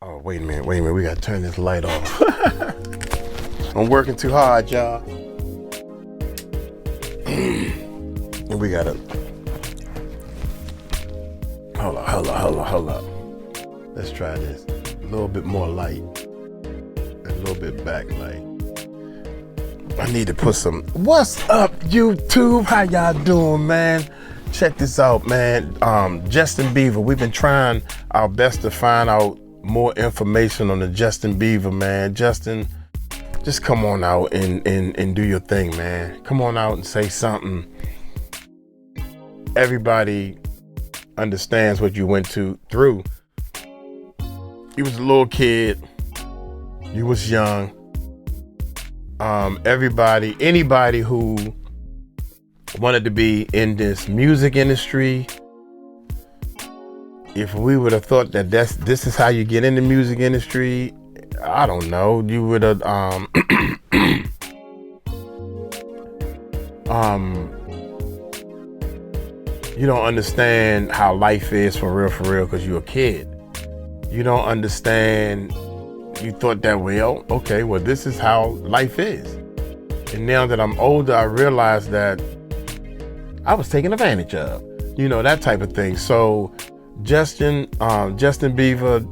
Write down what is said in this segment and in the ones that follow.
Oh, wait a minute, we gotta turn this light off. I'm working too hard, y'all. And we gotta, hold up. Let's try this. A little bit more light, a little bit backlight. I need to put some, what's up, YouTube? How y'all doing, man? Check this out, man. Justin Bieber, we've been trying our best to find out more information on the Justin Bieber, man. Justin, just come on out and do your thing, man. Come on out and say something. Everybody understands what you went through. You was a little kid. You was young. Anybody who wanted to be in this music industry, if we would have thought that this is how you get in the music industry, I don't know, you would have you don't understand how life is for real, because you're a kid. You don't understand. You thought that, well, okay, well, this is how life is. And now that I'm older, I realize that I was taken advantage of, that type of thing. So Justin Bieber,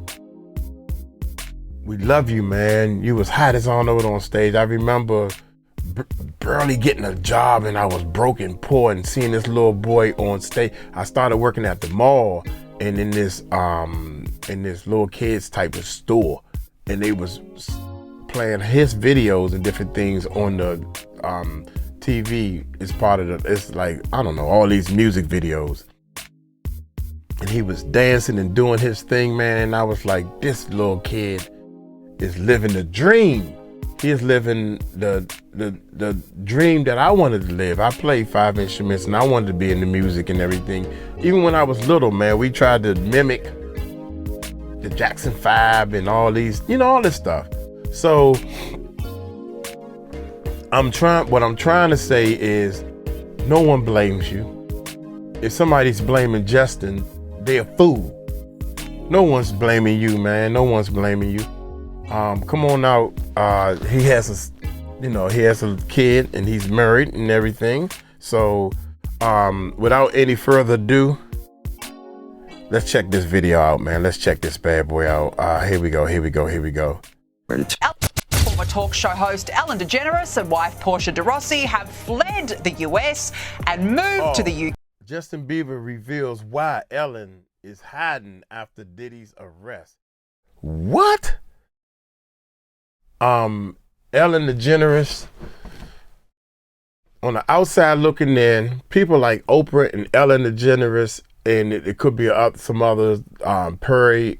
we love you, man. You was hot as on over on stage. I remember barely getting a job, and I was broke and poor, and seeing this little boy on stage. I started working at the mall and in this little kids type of store, and they was playing his videos and different things on the TV. It's part of it's like, I don't know, all these music videos. And he was dancing and doing his thing, man. And I was like, this little kid is living the dream. He is living the dream that I wanted to live. I played 5 instruments and I wanted to be in the music and everything. Even when I was little, man, we tried to mimic the Jackson 5 and all these, all this stuff. So what I'm trying to say is, no one blames you. If somebody's blaming Justin, they're a fool. No one's blaming you, man. No one's blaming you. Come on out. He has a kid and he's married and everything. So without any further ado, let's check this video out, man. Let's check this bad boy out. Here we go. Former talk show host Ellen DeGeneres and wife 𝗗𝗢𝗡𝗞𝗦 have fled the US and moved to the UK. Justin Bieber reveals why Ellen is hiding after Diddy's arrest. What? Ellen DeGeneres, on the outside looking in, people like Oprah and Ellen DeGeneres, and it could be some others, Perry,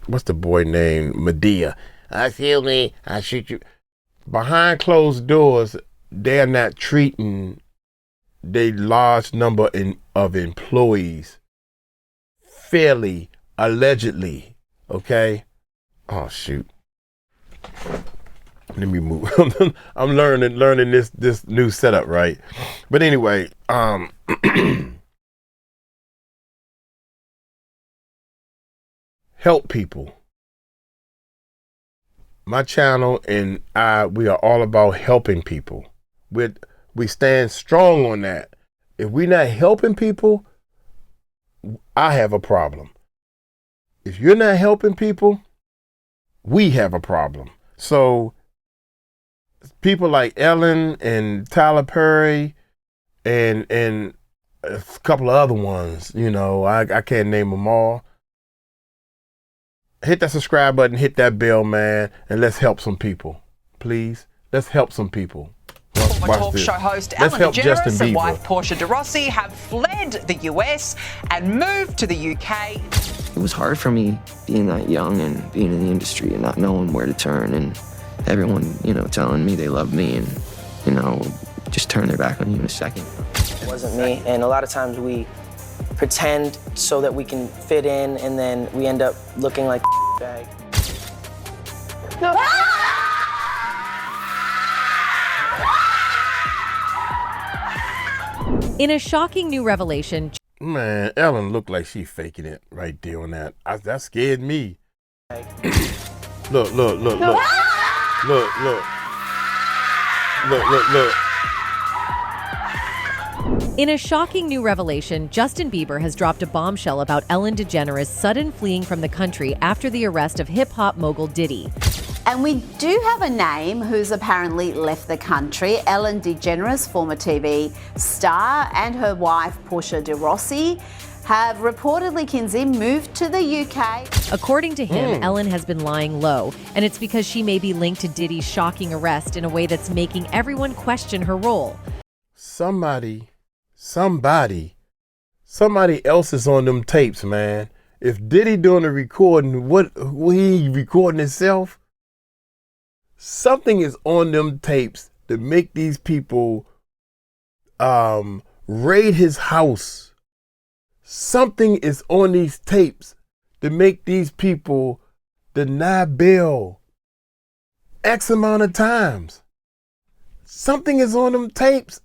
what's the boy name? Madea. I feel me, I shoot you. Behind closed doors, they're not treating the large number of employees fairly, allegedly, okay? Oh, shoot. Let me move. I'm learning this new setup, right? But anyway, help people. My channel and we are all about helping people. We stand strong on that. If we're not helping people, I have a problem. If you're not helping people, we have a problem. So people like Ellen and Tyler Perry and a couple of other ones, I can't name them all. Hit that subscribe button, hit that bell, man, and let's help some people. Please, let's help some people. Former talk show host Ellen DeGeneres and wife 𝗗𝗢𝗡𝗞𝗦 have fled the US and moved to the UK. It was hard for me being that young and being in the industry and not knowing where to turn, and everyone, telling me they love me and, just turn their back on you in a second. It wasn't me, and a lot of times we pretend so that we can fit in, and then we end up looking like a bag. No. In a shocking new revelation, Man, Ellen looked like she faking it right there on that. That scared me. Look. In a shocking new revelation, Justin Bieber has dropped a bombshell about Ellen DeGeneres' sudden fleeing from the country after the arrest of hip-hop mogul Diddy. And we do have a name who's apparently left the country. Ellen DeGeneres, former TV star, and her wife, 𝗗𝗢𝗡𝗞𝗦, have reportedly, Kinsey, moved to the UK. According to him, Ellen has been lying low, and it's because she may be linked to Diddy's shocking arrest in a way that's making everyone question her role. Somebody else is on them tapes, man. If Diddy doing the recording, what he recording himself? Something is on them tapes to make these people raid his house. Something is on these tapes to make these people deny bail X amount of times. Something is on them tapes.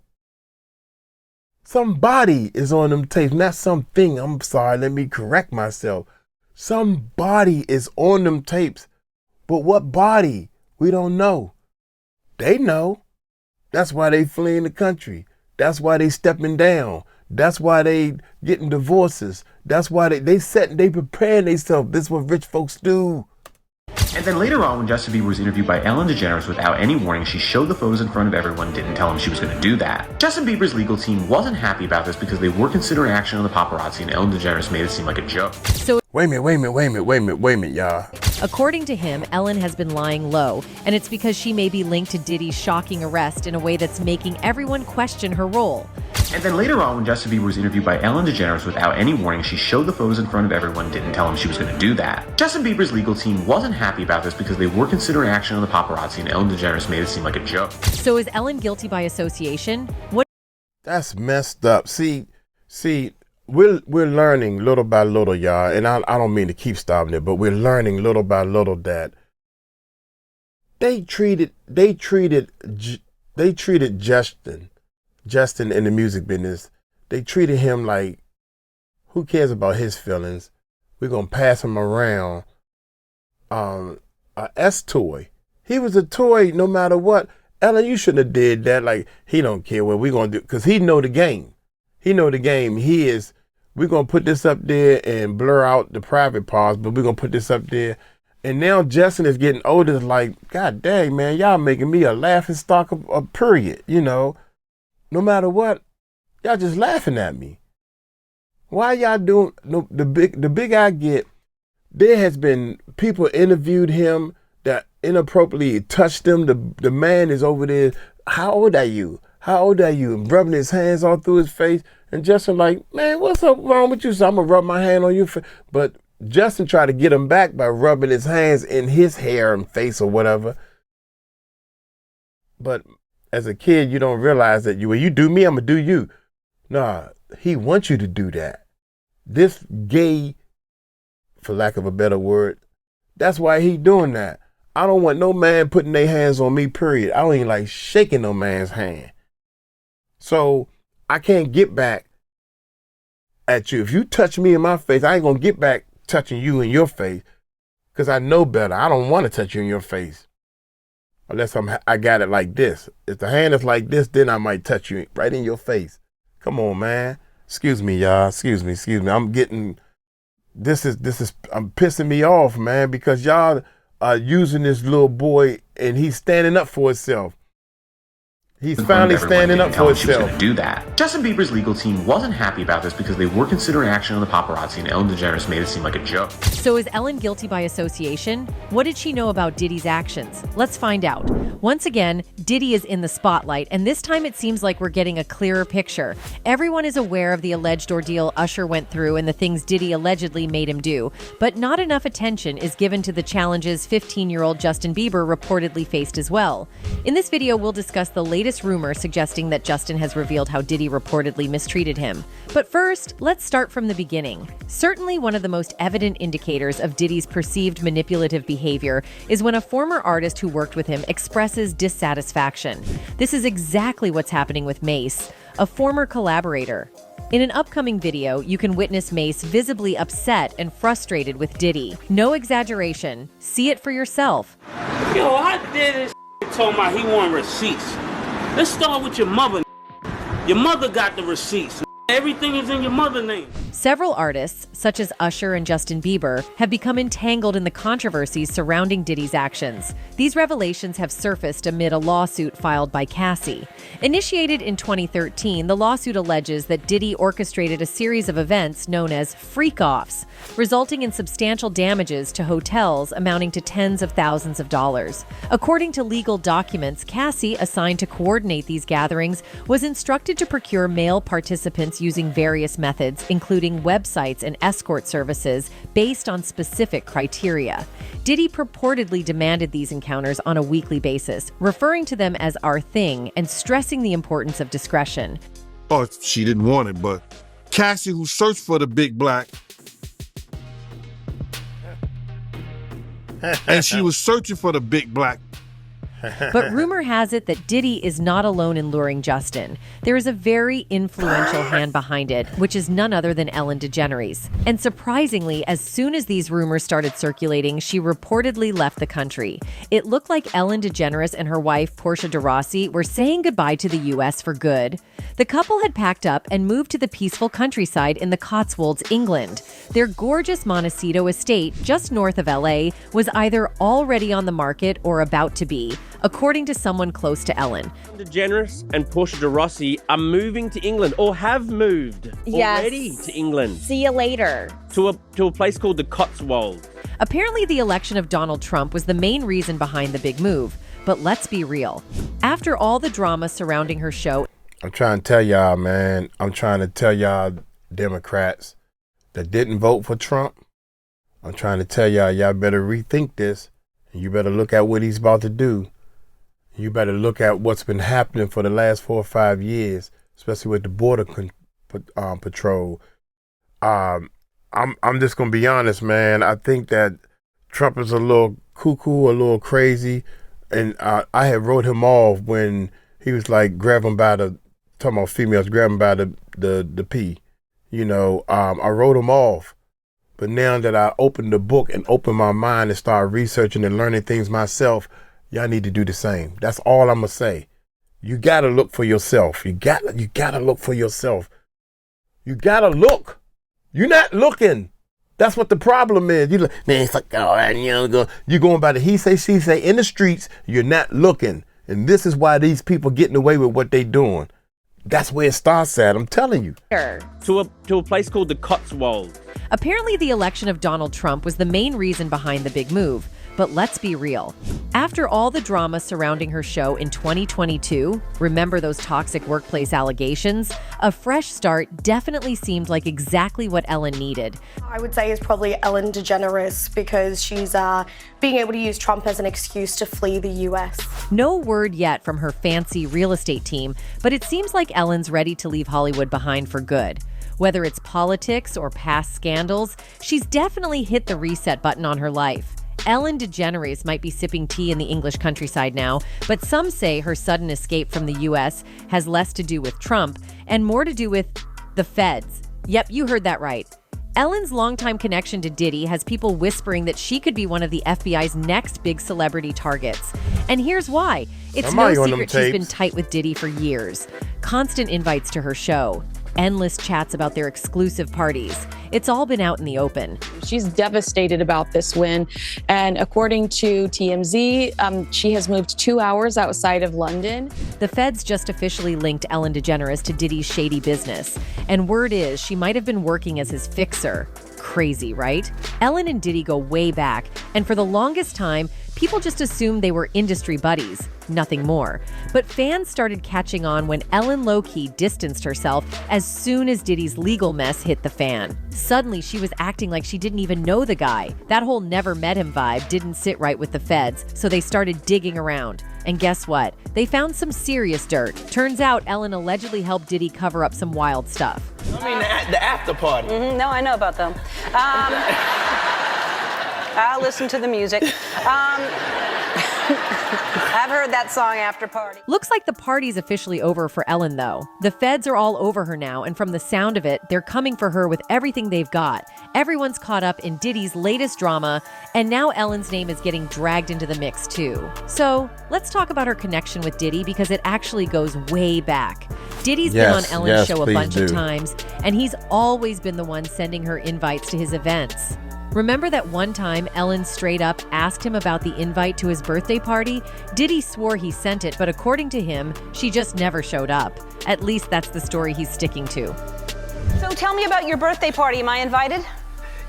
Somebody is on them tapes, not something. I'm sorry, let me correct myself. Somebody is on them tapes. But what body? We don't know. They know. That's why they fleeing the country. That's why they stepping down. That's why they getting divorces. That's why they preparing themselves. This is what rich folks do. And then later on, when Justin Bieber was interviewed by Ellen DeGeneres without any warning, she showed the photos in front of everyone, didn't tell him she was going to do that. Justin Bieber's legal team wasn't happy about this because they were considering action on the paparazzi, and Ellen DeGeneres made it seem like a joke. So Wait a minute, y'all. according to him, Ellen has been lying low, and it's because she may be linked to Diddy's shocking arrest in a way that's making everyone question her role. And then later on, when Justin Bieber was interviewed by Ellen DeGeneres without any warning, she showed the photos in front of everyone, didn't tell him she was going to do that. Justin Bieber's legal team wasn't happy about this because they were considering action on the paparazzi, and Ellen DeGeneres made it seem like a joke. So is Ellen guilty by association? That's messed up. See, we're learning little by little, y'all, and I don't mean to keep stopping it, but we're learning little by little that they treated Justin in the music business. They treated him like, who cares about his feelings? We're gonna pass him around. A S toy. He was a toy no matter what. Ellen, you shouldn't have did that. Like, he don't care what we're gonna do, because he know the game. We're gonna put this up there and blur out the private parts, but we're gonna put this up there. And now Justin is getting older. It's like, God dang, man, y'all making me a laughing stock of period, you know. No matter what, y'all just laughing at me. Why y'all doing the big I get? There has been people interviewed him that inappropriately touched him. The man is over there. How old are you? And rubbing his hands all through his face. And Justin like, man, what's up wrong with you? So I'm gonna rub my hand on your face. But Justin tried to get him back by rubbing his hands in his hair and face or whatever. But as a kid, you don't realize that when you do me, I'm gonna do you. Nah, he wants you to do that. This gay, for lack of a better word, that's why he doing that. I don't want no man putting their hands on me, period. I don't even like shaking no man's hand. So I can't get back at you. If you touch me in my face, I ain't gonna get back touching you in your face, because I know better. I don't want to touch you in your face. Unless I got it like this. If the hand is like this, then I might touch you right in your face. Come on, man. Excuse me, y'all. Excuse me. I'm pissing me off, man, because y'all are using this little boy and he's standing up for himself. He's finally standing up for himself. Going to do that. Justin Bieber's legal team wasn't happy about this because they were considering action on the paparazzi, and Ellen DeGeneres made it seem like a joke. So is Ellen guilty by association? What did she know about Diddy's actions? Let's find out. Once again, Diddy is in the spotlight, and this time it seems like we're getting a clearer picture. Everyone is aware of the alleged ordeal Usher went through and the things Diddy allegedly made him do, but not enough attention is given to the challenges 15-year-old Justin Bieber reportedly faced as well. In this video, we'll discuss the latest rumor suggesting that Justin has revealed how Diddy reportedly mistreated him. But first, let's start from the beginning. Certainly one of the most evident indicators of Diddy's perceived manipulative behavior is when a former artist who worked with him expresses dissatisfaction. This is exactly what's happening with Mace. a former collaborator. In an upcoming video, you can witness Mace visibly upset and frustrated with Diddy. No exaggeration. See it for yourself. Yo, I did this told me he want receipts. Let's start with your mother. Your mother got the receipts. Everything is in your mother's name. Several artists, such as Usher and Justin Bieber, have become entangled in the controversies surrounding Diddy's actions. These revelations have surfaced amid a lawsuit filed by Cassie. Initiated in 2013, the lawsuit alleges that Diddy orchestrated a series of events known as freak-offs, resulting in substantial damages to hotels amounting to tens of thousands of dollars. According to legal documents, Cassie, assigned to coordinate these gatherings, was instructed to procure male participants using various methods, including websites and escort services based on specific criteria. Diddy purportedly demanded these encounters on a weekly basis, referring to them as our thing and stressing the importance of discretion. Oh, she didn't want it, but Cassie, who searched for the big black, and she was searching for the big black. But rumor has it that Diddy is not alone in luring Justin. There is a very influential hand behind it, which is none other than Ellen DeGeneres. And surprisingly, as soon as these rumors started circulating, she reportedly left the country. It looked like Ellen DeGeneres and her wife, 𝗗𝗢𝗡𝗞𝗦, were saying goodbye to the U.S. for good. The couple had packed up and moved to the peaceful countryside in the Cotswolds, England. Their gorgeous Montecito estate, just north of L.A., was either already on the market or about to be, according to someone close to Ellen. DeGeneres and 𝗗𝗢𝗡𝗞𝗦 are moving to England, or have moved already to England. See you later. To a place called the Cotswolds. Apparently, the election of Donald Trump was the main reason behind the big move. But let's be real. After all the drama surrounding her show, I'm trying to tell y'all, man, I'm trying to tell y'all Democrats that didn't vote for Trump, I'm trying to tell y'all better rethink this, and you better look at what he's about to do. You better look at what's been happening for the last 4 or 5 years, especially with the border patrol. I'm just gonna be honest, man. I think that Trump is a little cuckoo, a little crazy, and I had wrote him off when he was like grabbing by the, talking about females grabbing by the pee. You know, I wrote him off. But now that I opened the book and opened my mind and started researching and learning things myself, y'all need to do the same. That's all I'm gonna say. You gotta look for yourself. You gotta look for yourself. You gotta look. You're not looking. That's what the problem is. You look, man, it's like, oh, you're going by the he say, she say in the streets. You're not looking, and this is why these people getting away with what they doing. That's where it starts at. I'm telling you. To a place called the Cotswolds. Apparently, the election of Donald Trump was the main reason behind the big move. But let's be real. After all the drama surrounding her show in 2022, remember those toxic workplace allegations? A fresh start definitely seemed like exactly what Ellen needed. I would say is probably Ellen DeGeneres, because she's being able to use Trump as an excuse to flee the U.S. No word yet from her fancy real estate team, but it seems like Ellen's ready to leave Hollywood behind for good. Whether it's politics or past scandals, she's definitely hit the reset button on her life. Ellen DeGeneres might be sipping tea in the English countryside now, but some say her sudden escape from the U.S. has less to do with Trump and more to do with the feds. Yep, you heard that right. Ellen's longtime connection to Diddy has people whispering that she could be one of the FBI's next big celebrity targets. And here's why. It's no secret she's been tight with Diddy for years. Constant invites to her show. Endless chats about their exclusive parties. It's all been out in the open. She's devastated about this win. And according to TMZ, she has moved 2 hours outside of London. The feds just officially linked Ellen DeGeneres to Diddy's shady business. And word is she might have been working as his fixer. Crazy, right? Ellen and Diddy go way back. And for the longest time, people just assumed they were industry buddies. Nothing more. But fans started catching on when Ellen low-key distanced herself as soon as Diddy's legal mess hit the fan. Suddenly, she was acting like she didn't even know the guy. That whole never met him vibe didn't sit right with the feds, so they started digging around. And guess what? They found some serious dirt. Turns out Ellen allegedly helped Diddy cover up some wild stuff. I mean, the after party. No, I know about them. I'll listen to the music. I've heard that song after party. Looks like the party's officially over for Ellen, though. The feds are all over her now, and from the sound of it, they're coming for her with everything they've got. Everyone's caught up in Diddy's latest drama, and now Ellen's name is getting dragged into the mix, too. So, let's talk about her connection with Diddy, because it actually goes way back. Diddy's been on Ellen's show a bunch of times, and he's always been the one sending her invites to his events. Remember that one time Ellen straight up asked him about the invite to his birthday party? Diddy swore he sent it, but according to him, she just never showed up. At least that's the story he's sticking to. So tell me about your birthday party. Am I invited?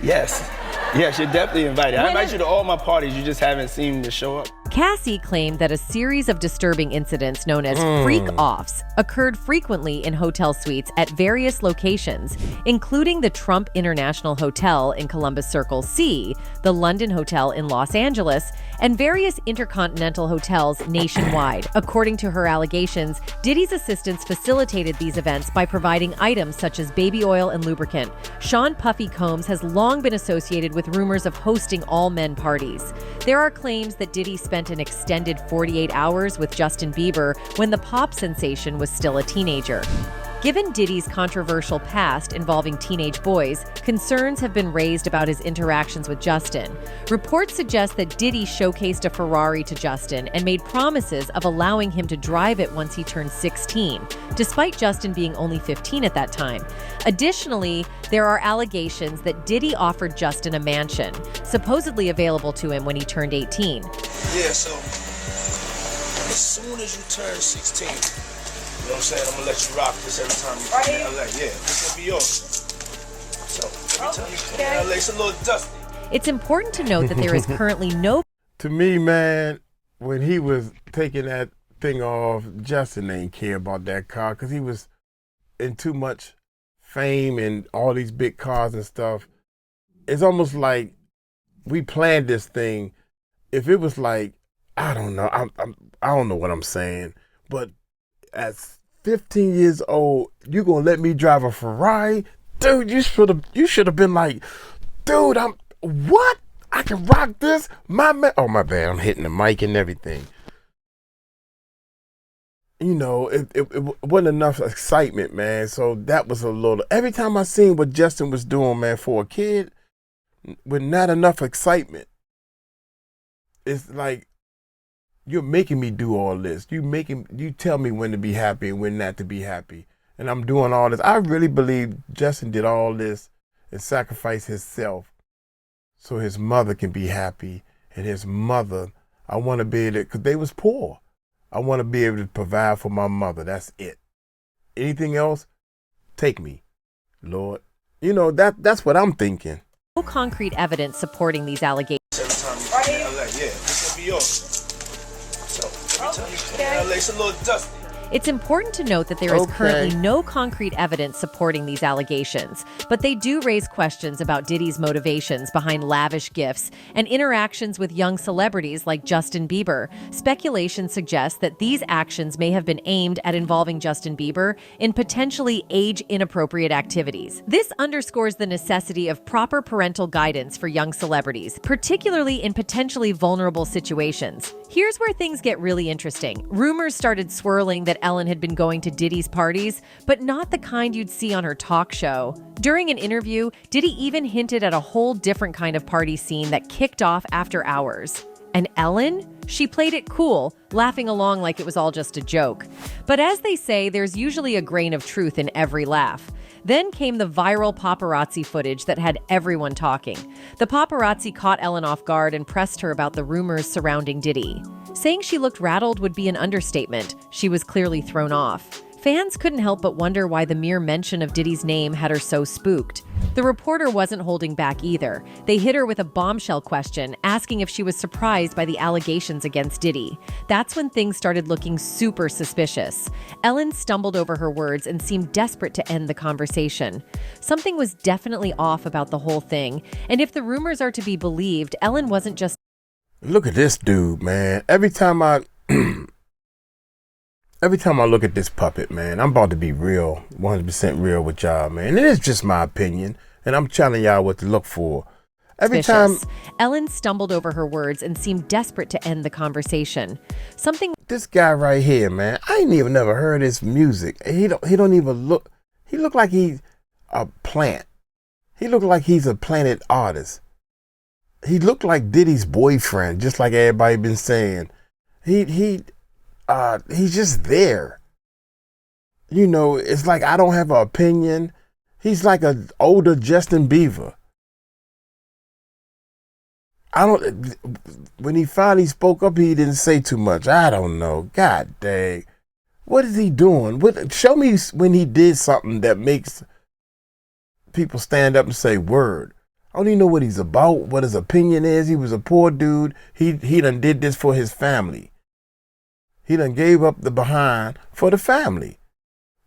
Yes. Yes, you're definitely invited. I invite you to all my parties. You just haven't seemed to show up. Cassie claimed that a series of disturbing incidents known as freak-offs occurred frequently in hotel suites at various locations, including the Trump International Hotel in Columbus Circle C, the London Hotel in Los Angeles, and various intercontinental hotels nationwide. According to her allegations, Diddy's assistants facilitated these events by providing items such as baby oil and lubricant. 𝗗𝗢𝗡𝗞𝗦 has long been associated with rumors of hosting all-men parties. There are claims that Diddy spent an extended 48 hours with Justin Bieber when the pop sensation was still a teenager. Given Diddy's controversial past involving teenage boys, concerns have been raised about his interactions with Justin. Reports suggest that Diddy showcased a Ferrari to Justin and made promises of allowing him to drive it once he turned 16, despite Justin being only 15 at that time. Additionally, there are allegations that Diddy offered Justin a mansion, supposedly available to him when he turned 18. Yeah, so as soon as you turn 16, you know what I'm saying, I'm gonna let you rock this every time you come to LA. Yeah, this gonna be yours. So every time you come to LA, it's a little dusty. It's important to note that there is currently no... To me, man, when he was taking that thing off, Justin didn't care about that car because he was in too much fame and all these big cars and stuff. It's almost like we planned this thing. If it was like, I don't know, I don't know what I'm saying, but at 15 years old, you gonna let me drive a Ferrari? Dude, you should have been like, dude, what? I can rock this? My man, oh my bad, I'm hitting the mic and everything. You know, it wasn't enough excitement, man, so that was a little, every time I seen what Justin was doing, man, for a kid, with not enough excitement, it's like, you're making me do all this. You tell me when to be happy and when not to be happy. And I'm doing all this. I really believe Justin did all this and sacrificed himself so his mother can be happy. And his mother, I want to be able to, because they was poor. I want to be able to provide for my mother. That's it. Anything else, take me, Lord. You know, that's what I'm thinking. No concrete evidence supporting these allegations. Every time you come to LA, yeah, this gonna be yours. So every time you come to LA, it's a little dusty. It's important to note that there is currently no concrete evidence supporting these allegations, but they do raise questions about Diddy's motivations behind lavish gifts and interactions with young celebrities like Justin Bieber. Speculation suggests that these actions may have been aimed at involving Justin Bieber in potentially age-inappropriate activities. This underscores the necessity of proper parental guidance for young celebrities, particularly in potentially vulnerable situations. Here's where things get really interesting. Rumors started swirling that Ellen had been going to Diddy's parties, but not the kind you'd see on her talk show. During an interview, Diddy even hinted at a whole different kind of party scene that kicked off after hours. And Ellen? She played it cool, laughing along like it was all just a joke. But as they say, there's usually a grain of truth in every laugh. Then came the viral paparazzi footage that had everyone talking. The paparazzi caught Ellen off guard and pressed her about the rumors surrounding Diddy. Saying she looked rattled would be an understatement. She was clearly thrown off. Fans couldn't help but wonder why the mere mention of Diddy's name had her so spooked. The reporter wasn't holding back either. They hit her with a bombshell question, asking if she was surprised by the allegations against Diddy. That's when things started looking super suspicious. Ellen stumbled over her words and seemed desperate to end the conversation. Something was definitely off about the whole thing, and if the rumors are to be believed, Ellen wasn't just... Look at this dude, man. Every time I look at this puppet, man, I'm about to be real, 100% real with y'all, man. It is just my opinion, and I'm telling y'all what to look for. Every time Ellen stumbled over her words and seemed desperate to end the conversation. This guy right here, man, I ain't even never heard his music. He don't even look. He look like he's a plant. He look like he's a planted artist. He looked like Diddy's boyfriend, just like everybody been saying. He's just there. You know, it's like I don't have an opinion. He's like an older Justin Bieber. When he finally spoke up, he didn't say too much. I don't know. God dang. What is he doing? Show me when he did something that makes people stand up and say word. I don't even know what he's about, what his opinion is. He was a poor dude. He done did this for his family. He done gave up the behind for the family.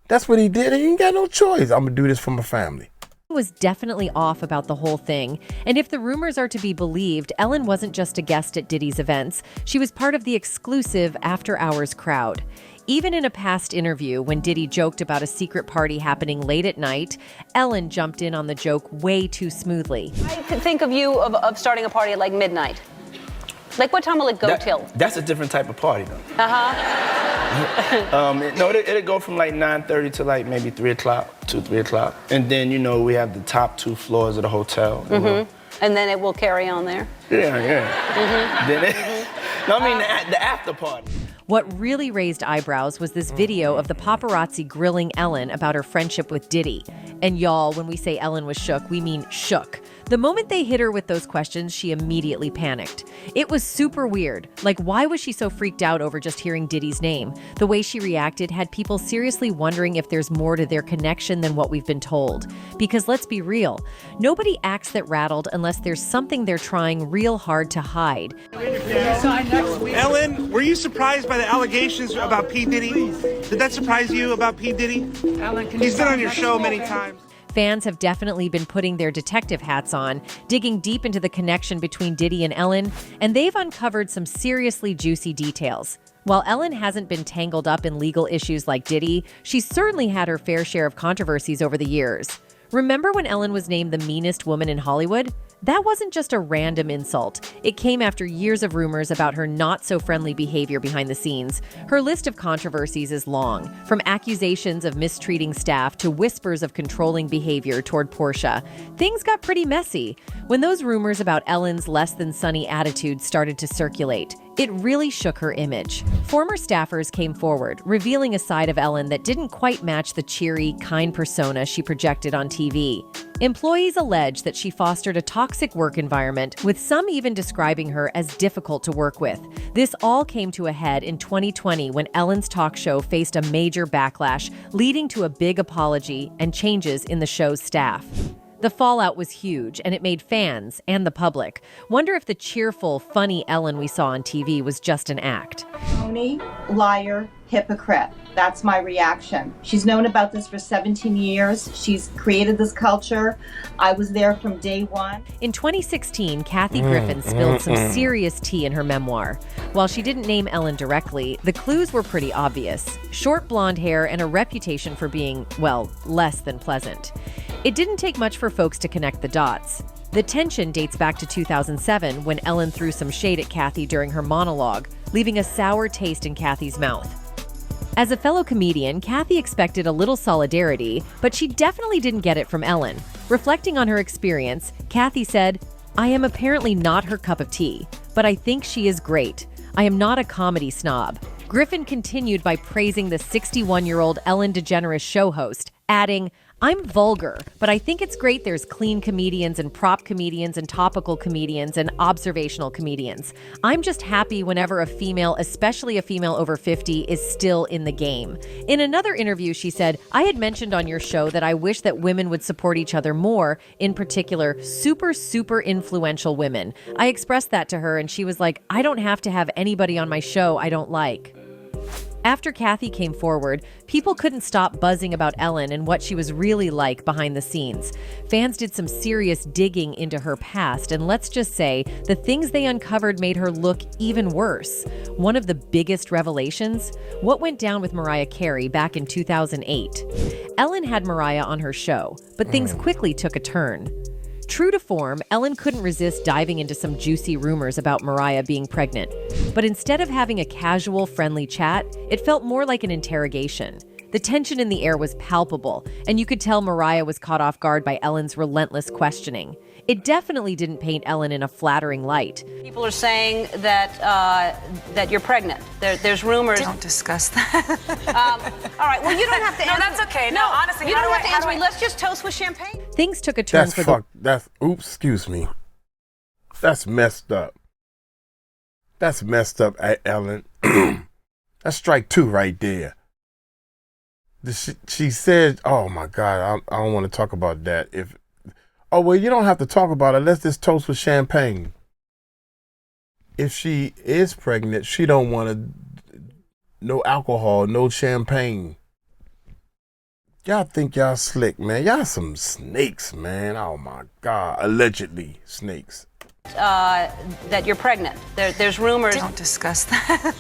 That's what he did. He ain't got no choice. I'm going to do this for my family. Was definitely off about the whole thing. And if the rumors are to be believed, Ellen wasn't just a guest at Diddy's events. She was part of the exclusive after-hours crowd. Even in a past interview, when Diddy joked about a secret party happening late at night, Ellen jumped in on the joke way too smoothly. I could think of you of starting a party at like midnight. Like what time will it go till? That's a different type of party though. No, it'll go from like 9:30 to like maybe 3 o'clock, 3 o'clock. And then, you know, we have the top 2 floors of the hotel. You know. And then it will carry on there? Yeah. Then the after party. What really raised eyebrows was this video of the paparazzi grilling Ellen about her friendship with Diddy. And y'all, when we say Ellen was shook, we mean shook. The moment they hit her with those questions, she immediately panicked. It was super weird. Like, why was she so freaked out over just hearing Diddy's name? The way she reacted had people seriously wondering if there's more to their connection than what we've been told. Because let's be real, nobody acts that rattled unless there's something they're trying real hard to hide. Ellen, were you surprised by the allegations about P. Diddy? Did that surprise you about P. Diddy? He's been on your show many times. Fans have definitely been putting their detective hats on, digging deep into the connection between Diddy and Ellen, and they've uncovered some seriously juicy details. While Ellen hasn't been tangled up in legal issues like Diddy, she's certainly had her fair share of controversies over the years. Remember when Ellen was named the meanest woman in Hollywood? That wasn't just a random insult. It came after years of rumors about her not-so-friendly behavior behind the scenes. Her list of controversies is long, from accusations of mistreating staff to whispers of controlling behavior toward Portia. Things got pretty messy when those rumors about Ellen's less-than-sunny attitude started to circulate. It really shook her image. Former staffers came forward, revealing a side of Ellen that didn't quite match the cheery, kind persona she projected on TV. Employees allege that she fostered a toxic work environment, with some even describing her as difficult to work with. This all came to a head in 2020 when Ellen's talk show faced a major backlash, leading to a big apology and changes in the show's staff. The fallout was huge, and it made fans and the public wonder if the cheerful, funny Ellen we saw on TV was just an act. Phony, liar, hypocrite. That's my reaction. She's known about this for 17 years. She's created this culture. I was there from day one. In 2016, Kathy Griffin spilled some serious tea in her memoir. While she didn't name Ellen directly, the clues were pretty obvious. Short blonde hair and a reputation for being, well, less than pleasant. It didn't take much for folks to connect the dots. The tension dates back to 2007 when Ellen threw some shade at Kathy during her monologue, leaving a sour taste in Kathy's mouth. As a fellow comedian, Kathy expected a little solidarity, but she definitely didn't get it from Ellen. Reflecting on her experience, Kathy said, "I am apparently not her cup of tea, but I think she is great. I am not a comedy snob." Griffin continued by praising the 61-year-old Ellen DeGeneres show host, adding, "I'm vulgar, but I think it's great there's clean comedians and prop comedians and topical comedians and observational comedians. I'm just happy whenever a female, especially a female over 50, is still in the game." In another interview, she said, "I had mentioned on your show that I wish that women would support each other more, in particular, super influential women. I expressed that to her and she was like, I don't have to have anybody on my show I don't like." After Kathy came forward, people couldn't stop buzzing about Ellen and what she was really like behind the scenes. Fans did some serious digging into her past, and let's just say the things they uncovered made her look even worse. One of the biggest revelations? What went down with Mariah Carey back in 2008. Ellen had Mariah on her show, but things quickly took a turn. True to form, Ellen couldn't resist diving into some juicy rumors about Mariah being pregnant. But instead of having a casual, friendly chat, it felt more like an interrogation. The tension in the air was palpable, and you could tell Mariah was caught off guard by Ellen's relentless questioning. It definitely didn't paint Ellen in a flattering light. People are saying that that you're pregnant. There's rumors. Don't discuss that. All right. Well, you don't have to. No, that's okay. No, honestly, you don't have to answer how do me. Let's just toast with champagne. Things took a turn Excuse me. That's messed up. That's messed up, Ellen. That's strike 2 right there. She said, oh my God, I don't want to talk about that. Oh, well, you don't have to talk about it. Let's just toast with champagne. If she is pregnant, she don't want no alcohol, no champagne. Y'all think y'all slick, man. Y'all some snakes, man. Oh my God. Allegedly snakes. That you're pregnant. There's rumors. Don't discuss that.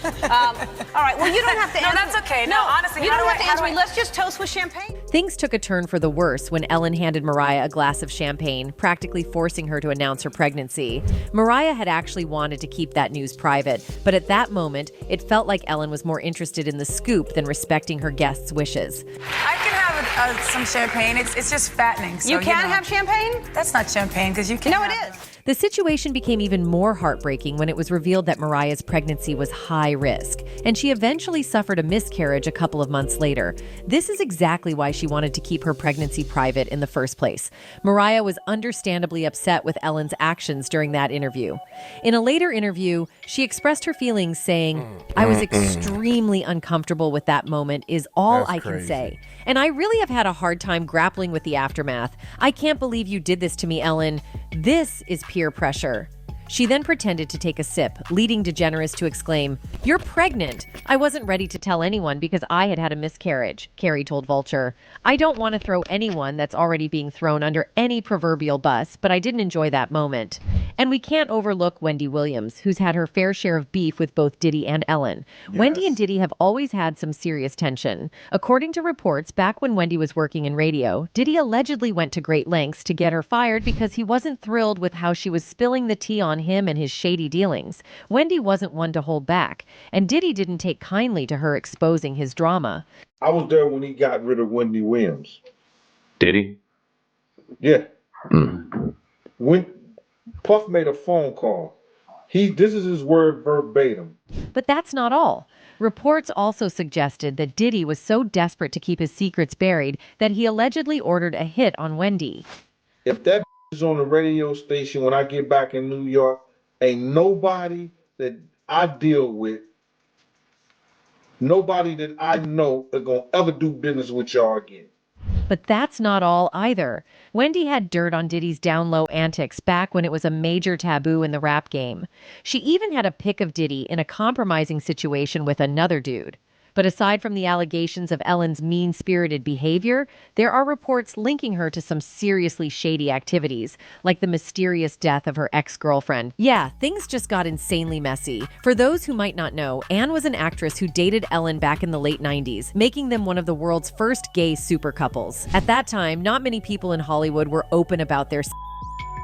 All right. Well, you don't have to answer. No, that's okay. No, honestly, you don't have to answer me. Let's just toast with champagne. Things took a turn for the worse when Ellen handed Mariah a glass of champagne, practically forcing her to announce her pregnancy. Mariah had actually wanted to keep that news private, but at that moment, it felt like Ellen was more interested in the scoop than respecting her guests' wishes. I can have some champagne. It's just fattening. So, you can't have champagne? That's not champagne because you can't. No, it is. The situation became even more heartbreaking when it was revealed that Mariah's pregnancy was high risk, and she eventually suffered a miscarriage a couple of months later. This is exactly why she wanted to keep her pregnancy private in the first place. Mariah was understandably upset with Ellen's actions during that interview. In a later interview, she expressed her feelings saying, "I was extremely uncomfortable with that moment is all I can say. And I really have had a hard time grappling with the aftermath. I can't believe you did this to me, Ellen. This is peer pressure." She then pretended to take a sip, leading DeGeneres to exclaim, "You're pregnant. I wasn't ready to tell anyone because I had had a miscarriage," Carrie told Vulture. "I don't want to throw anyone that's already being thrown under any proverbial bus, but I didn't enjoy that moment." And we can't overlook Wendy Williams, who's had her fair share of beef with both Diddy and Ellen. Yes. Wendy and Diddy have always had some serious tension. According to reports, back when Wendy was working in radio, Diddy allegedly went to great lengths to get her fired because he wasn't thrilled with how she was spilling the tea on him and his shady dealings. Wendy wasn't one to hold back, and Diddy didn't take kindly to her exposing his drama. I was there when he got rid of Wendy Williams. Did he? Yeah. When Puff made a phone call, this is his word verbatim. But that's not all. Reports also suggested that Diddy was so desperate to keep his secrets buried that he allegedly ordered a hit on Wendy. If that is on the radio station when I get back in New York, ain't nobody that I deal with, nobody that I know is gonna ever do business with y'all again. But that's not all either. Wendy had dirt on Diddy's down-low antics back when it was a major taboo in the rap game. She even had a pic of Diddy in a compromising situation with another dude. But aside from the allegations of Ellen's mean-spirited behavior, there are reports linking her to some seriously shady activities, like the mysterious death of her ex-girlfriend. Yeah, things just got insanely messy. For those who might not know, Anne was an actress who dated Ellen back in the late 90s, making them one of the world's first gay super couples. At that time, not many people in Hollywood were open about their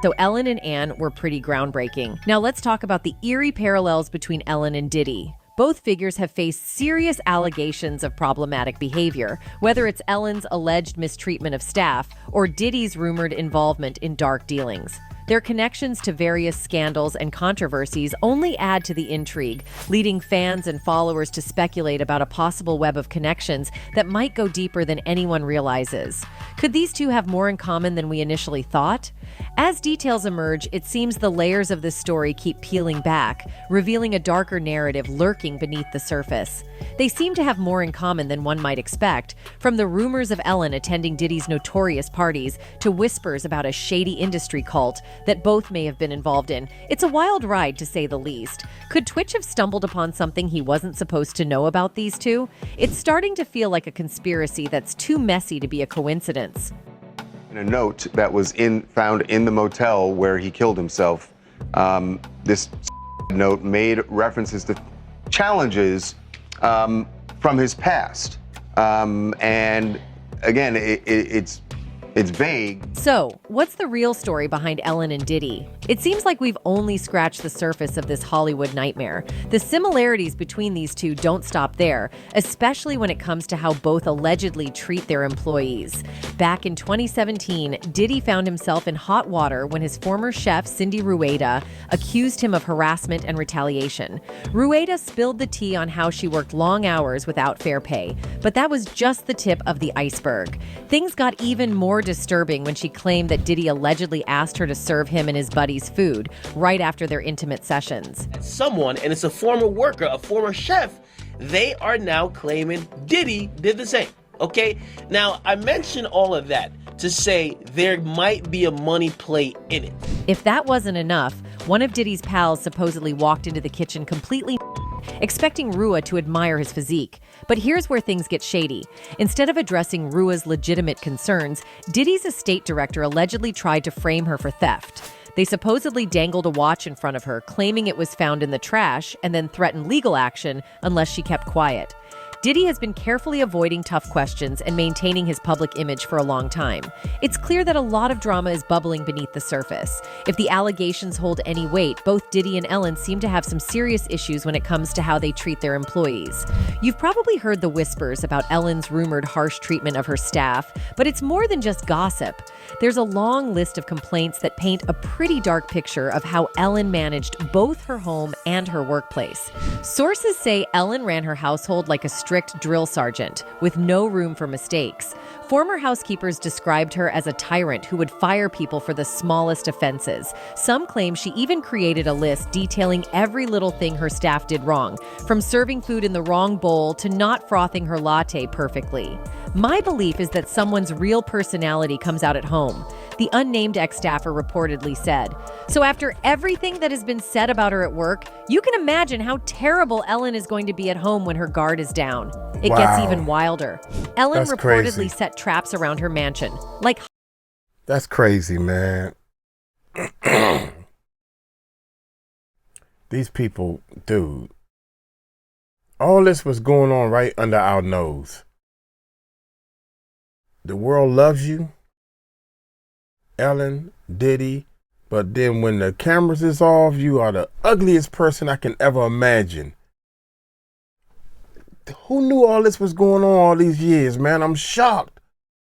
so Ellen and Anne were pretty groundbreaking. Now let's talk about the eerie parallels between Ellen and Diddy. Both figures have faced serious allegations of problematic behavior, whether it's Ellen's alleged mistreatment of staff or Diddy's rumored involvement in dark dealings. Their connections to various scandals and controversies only add to the intrigue, leading fans and followers to speculate about a possible web of connections that might go deeper than anyone realizes. Could these two have more in common than we initially thought? As details emerge, it seems the layers of this story keep peeling back, revealing a darker narrative lurking beneath the surface. They seem to have more in common than one might expect, from the rumors of Ellen attending Diddy's notorious parties to whispers about a shady industry cult that both may have been involved in. It's a wild ride, to say the least. Could Twitch have stumbled upon something he wasn't supposed to know about these two? It's starting to feel like a conspiracy that's too messy to be a coincidence. A note that was found in the motel where he killed himself. This note made references to challenges from his past. And again, it's It's vague. So, what's the real story behind Ellen and Diddy? It seems like we've only scratched the surface of this Hollywood nightmare. The similarities between these two don't stop there, especially when it comes to how both allegedly treat their employees. Back in 2017, Diddy found himself in hot water when his former chef, 𝗟𝗓𝗡𝗞𝗦, accused him of harassment and retaliation. 𝗟𝗓𝗡 spilled the tea on how she worked long hours without fair pay, but that was just the tip of the iceberg. Things got even more disturbing when she claimed that Diddy allegedly asked her to serve him and his buddies food right after their intimate sessions. Someone, and it's a former worker, a former chef, they are now claiming Diddy did the same. Okay? Now, I mentioned all of that to say there might be a money play in it. If that wasn't enough, one of Diddy's pals supposedly walked into the kitchen completely expecting 𝗟𝗡𝗡 to admire his physique. But here's where things get shady. Instead of addressing 𝗟𝗡𝗡's legitimate concerns, Diddy's estate director allegedly tried to frame her for theft. They supposedly dangled a watch in front of her, claiming it was found in the trash, and then threatened legal action unless she kept quiet. Diddy has been carefully avoiding tough questions and maintaining his public image for a long time. It's clear that a lot of drama is bubbling beneath the surface. If the allegations hold any weight, both Diddy and Ellen seem to have some serious issues when it comes to how they treat their employees. You've probably heard the whispers about Ellen's rumored harsh treatment of her staff, but it's more than just gossip. There's a long list of complaints that paint a pretty dark picture of how Ellen managed both her home and her workplace. Sources say Ellen ran her household like a strict drill sergeant, with no room for mistakes. Former housekeepers described her as a tyrant who would fire people for the smallest offenses. Some claim she even created a list detailing every little thing her staff did wrong, from serving food in the wrong bowl to not frothing her latte perfectly. My belief is that someone's real personality comes out at home, the unnamed ex-staffer reportedly said. So after everything that has been said about her at work, you can imagine how terrible Ellen is going to be at home when her guard is down. It gets even wilder. Ellen That's reportedly crazy. set traps around her mansion. Like, that's crazy, man. These people, dude. All this was going on right under our nose. The world loves you, Ellen, Diddy, but then when the cameras is off, you are the ugliest person I can ever imagine. Who knew all this was going on all these years, man? I'm shocked.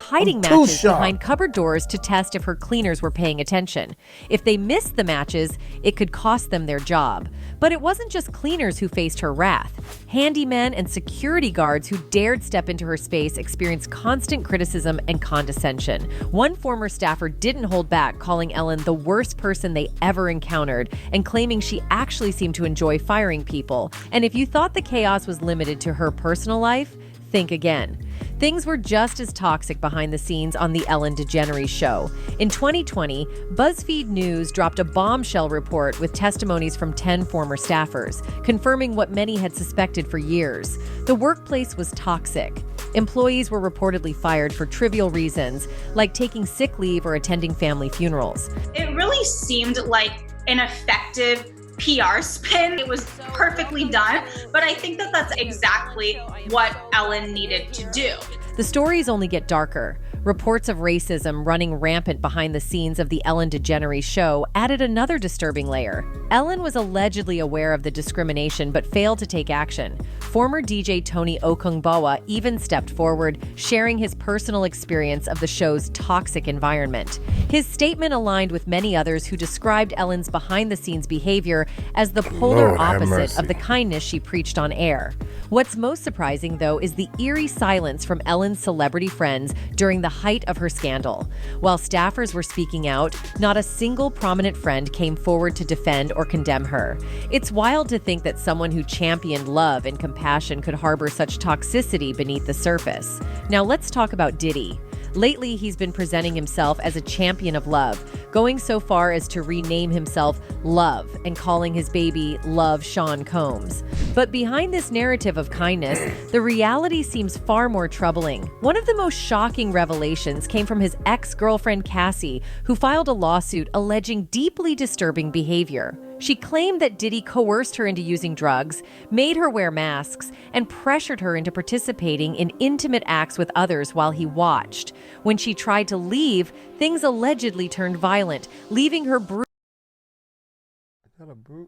hiding matches behind cupboard doors to test if her cleaners were paying attention. If they missed the matches, it could cost them their job. But it wasn't just cleaners who faced her wrath. Handymen and security guards who dared step into her space experienced constant criticism and condescension. One former staffer didn't hold back, calling Ellen the worst person they ever encountered and claiming she actually seemed to enjoy firing people. And if you thought the chaos was limited to her personal life, think again. Things were just as toxic behind the scenes on the Ellen DeGeneres show. In 2020, BuzzFeed News dropped a bombshell report with testimonies from 10 former staffers, confirming what many had suspected for years. The workplace was toxic. Employees were reportedly fired for trivial reasons, like taking sick leave or attending family funerals. It really seemed like an effective PR spin. It was perfectly done, but I think that that's exactly what Ellen needed to do. The stories only get darker. Reports of racism running rampant behind the scenes of the Ellen DeGeneres show added another disturbing layer. Ellen was allegedly aware of the discrimination but failed to take action. Former DJ Tony Okungbowa even stepped forward, sharing his personal experience of the show's toxic environment. His statement aligned with many others who described Ellen's behind-the-scenes behavior as the polar opposite of the kindness she preached on air. What's most surprising, though, is the eerie silence from Ellen's celebrity friends during the height of her scandal. While staffers were speaking out, not a single prominent friend came forward to defend or condemn her. It's wild to think that someone who championed love and compassion could harbor such toxicity beneath the surface. Now let's talk about Diddy. Lately, he's been presenting himself as a champion of love, going so far as to rename himself Love and calling his baby Love Sean Combs. But behind this narrative of kindness, the reality seems far more troubling. One of the most shocking revelations came from his ex-girlfriend Cassie, who filed a lawsuit alleging deeply disturbing behavior. She claimed that Diddy coerced her into using drugs, made her wear masks, and pressured her into participating in intimate acts with others while he watched. When she tried to leave, things allegedly turned violent, leaving her bruised.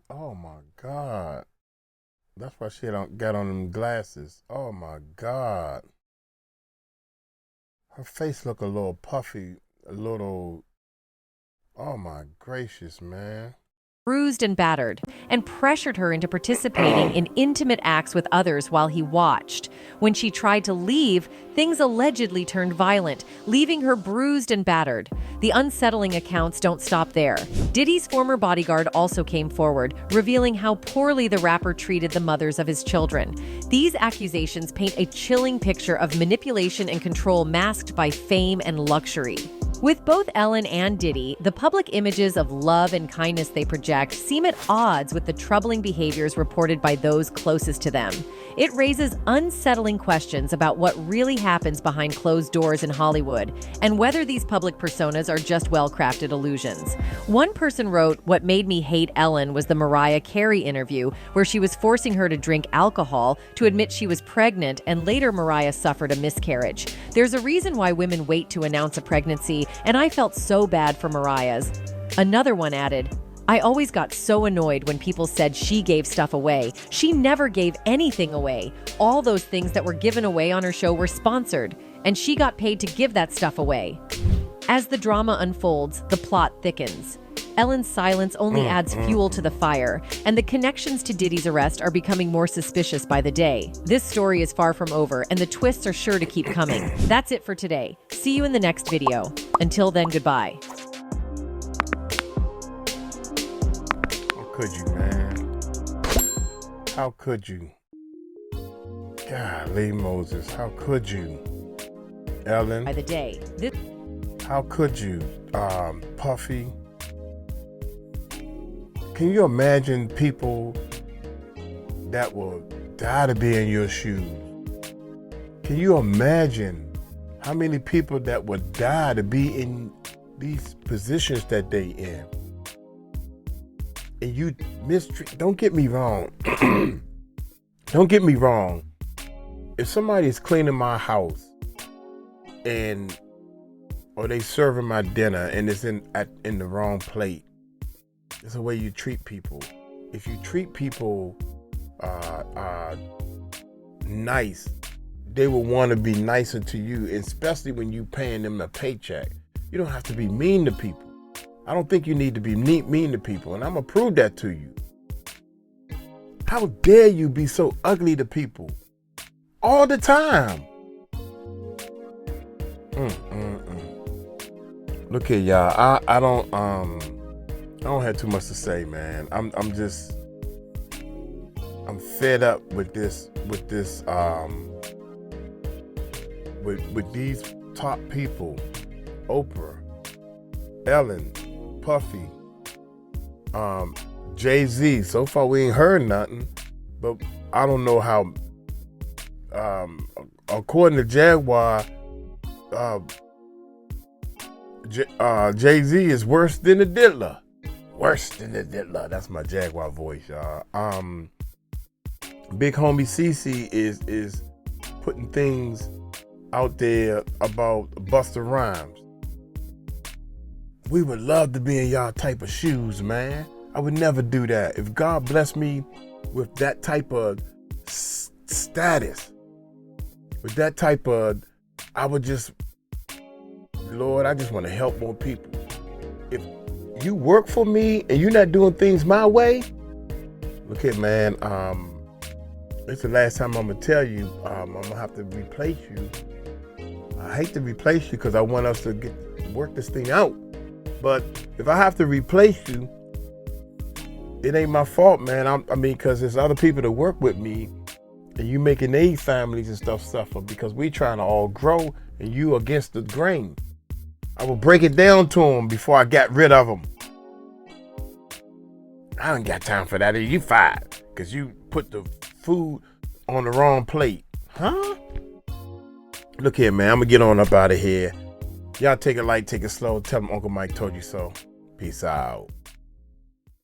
Oh my God. That's why she don't got on them glasses. Oh my God. Her face look a little puffy, a little, oh my gracious, man. Bruised and battered, and pressured her into participating in intimate acts with others while he watched. When she tried to leave, things allegedly turned violent, leaving her bruised and battered. The unsettling accounts don't stop there. Diddy's former bodyguard also came forward, revealing how poorly the rapper treated the mothers of his children. These accusations paint a chilling picture of manipulation and control masked by fame and luxury. With both Ellen and Diddy, the public images of love and kindness they project seem at odds with the troubling behaviors reported by those closest to them. It raises unsettling questions about what really happens behind closed doors in Hollywood and whether these public personas are just well-crafted illusions. One person wrote, "What made me hate Ellen was the Mariah Carey interview where she was forcing her to drink alcohol to admit she was pregnant, and later Mariah suffered a miscarriage. There's a reason why women wait to announce a pregnancy, and I felt so bad for Mariah's." Another one added, "I always got so annoyed when people said she gave stuff away. She never gave anything away. All those things that were given away on her show were sponsored, and she got paid to give that stuff away." As the drama unfolds, the plot thickens. Ellen's silence only adds fuel to the fire, and the connections to Diddy's arrest are becoming more suspicious by the day. This story is far from over, and the twists are sure to keep coming. That's it for today. See you in the next video. Until then, goodbye. How could you, man? How could you? Golly, Moses, how could you? Ellen? By the day. How could you? Puffy? Can you imagine people that will die to be in your shoes? Can you imagine how many people that would die to be in these positions that they in? And you mistreat, don't get me wrong. Don't get me wrong. If somebody is cleaning my house or they serving my dinner and it's in the wrong plate, it's the way you treat people. If you treat people nice, they will want to be nicer to you, especially when you paying them a paycheck. You don't have to be mean to people. I don't think you need to be mean to people, and I'm gonna prove that to you. How dare you be so ugly to people all the time? Look here, y'all. I don't have too much to say, man. I'm fed up with this with these top people. Oprah, Ellen, Puffy, Jay-Z. So far we ain't heard nothing, but I don't know how according to Jaguar, Jay-Z is worse than the Diddler. Worse than the Diddler. That's my Jaguar voice, y'all. Big homie CC is putting things out there about Busta Rhymes. We would love to be in y'all type of shoes, man. I would never do that. If God bless me with that type of status, with that type of, I would just, Lord, I just want to help more people. If you work for me and you're not doing things my way, look at, man, it's the last time I'm gonna tell you, I'm gonna have to replace you. I hate to replace you because I want us to work this thing out. But if I have to replace you, it ain't my fault, man. I mean, because there's other people that work with me, and you making their families and stuff suffer because we trying to all grow, and you against the grain. I will break it down to them before I got rid of them. I ain't got time for that. You fired because you put the food on the wrong plate. Huh? Look here, man. I'm going to get on up out of here. Y'all take it light, take it slow. Tell them Uncle Mike told you so. Peace out.